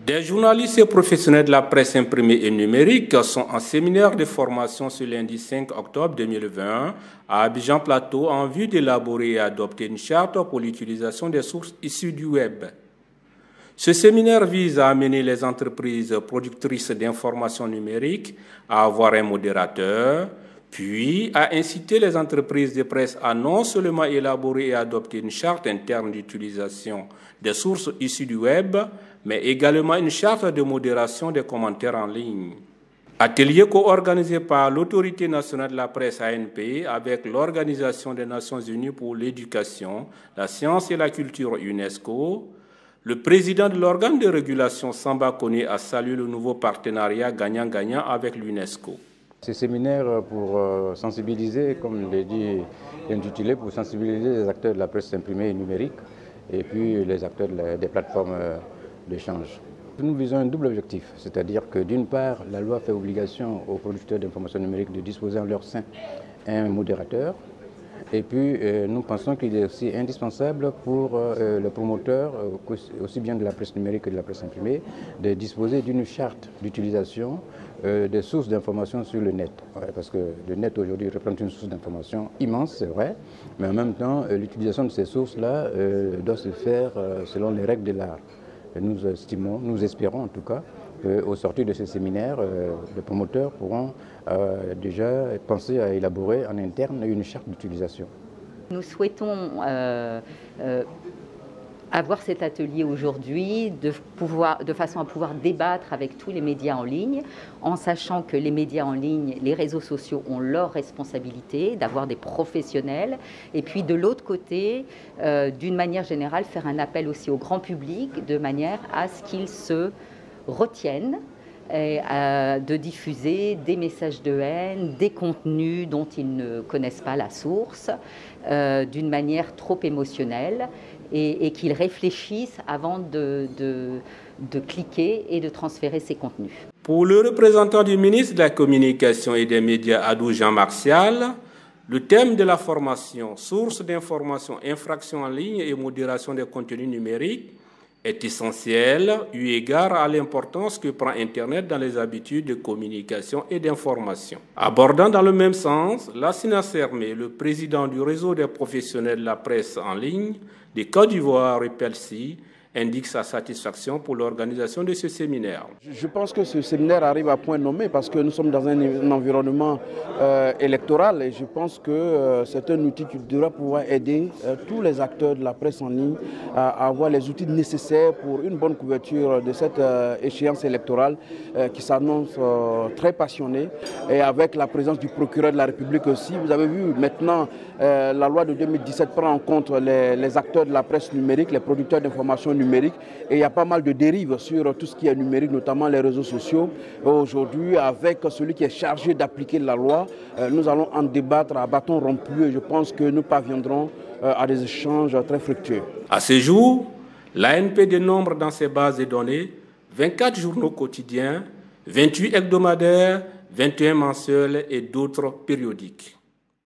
Des journalistes et professionnels de la presse imprimée et numérique sont en séminaire de formation ce lundi 5 octobre 2021 à Abidjan Plateau en vue d'élaborer et adopter une charte pour l'utilisation des sources issues du web. Ce séminaire vise à amener les entreprises productrices d'informations numériques à avoir un modérateur, puis à inciter les entreprises de presse à non seulement élaborer et adopter une charte interne d'utilisation des sources issues du web, mais également une charte de modération des commentaires en ligne. Atelier co-organisé par l'Autorité nationale de la presse ANP avec l'Organisation des Nations Unies pour l'éducation, la science et la culture UNESCO. Le président de l'organe de régulation Samba Koné a salué le nouveau partenariat gagnant-gagnant avec l'UNESCO. Ce séminaire pour sensibiliser, comme je l'ai dit, intitulé pour sensibiliser les acteurs de la presse imprimée et numérique et puis les acteurs des plateformes d'échange. Nous visons un double objectif, c'est-à-dire que d'une part, la loi fait obligation aux producteurs d'informations numériques de disposer en leur sein un modérateur. Et puis, nous pensons qu'il est aussi indispensable pour les promoteurs, aussi bien de la presse numérique que de la presse imprimée, de disposer d'une charte d'utilisation des sources d'informations sur le net. Ouais, parce que le net aujourd'hui représente une source d'information immense, c'est vrai, mais en même temps, l'utilisation de ces sources-là doit se faire selon les règles de l'art. Nous estimons, nous espérons en tout cas, qu'au sortir de ce séminaire, les promoteurs pourront déjà penser à élaborer en interne une charte d'utilisation. Nous souhaitons avoir cet atelier aujourd'hui de façon à pouvoir débattre avec tous les médias en ligne, en sachant que les médias en ligne, les réseaux sociaux ont leur responsabilité d'avoir des professionnels. Et puis de l'autre côté, d'une manière générale, faire un appel aussi au grand public de manière à ce qu'ils se retiennent de diffuser des messages de haine, des contenus dont ils ne connaissent pas la source, d'une manière trop émotionnelle et qu'ils réfléchissent avant de cliquer et de transférer ces contenus. Pour le représentant du ministre de la Communication et des Médias, Adou Jean Martial, le thème de la formation, source d'information, infraction en ligne et modération des contenus numériques, est essentiel eu égard à l'importance que prend Internet dans les habitudes de communication et d'information. Abordant dans le même sens, Lassina Sermé, le président du réseau des professionnels de la presse en ligne de Côte d'Ivoire et Pelsi, indique sa satisfaction pour l'organisation de ce séminaire. Je pense que ce séminaire arrive à point nommé parce que nous sommes dans un environnement électoral et je pense que c'est un outil qui devra pouvoir aider tous les acteurs de la presse en ligne à avoir les outils nécessaires pour une bonne couverture de cette échéance électorale qui s'annonce très passionnée et avec la présence du procureur de la République aussi. Vous avez vu maintenant la loi de 2017 prend en compte les acteurs de la presse numérique, les producteurs d'informations numériques. Et il y a pas mal de dérives sur tout ce qui est numérique, notamment les réseaux sociaux. Aujourd'hui, avec celui qui est chargé d'appliquer la loi, nous allons en débattre à bâton rompu et je pense que nous parviendrons à des échanges très fructueux. À ce jour, l'ANP dénombre dans ses bases de données 24 journaux quotidiens, 28 hebdomadaires, 21 mensuels et d'autres périodiques.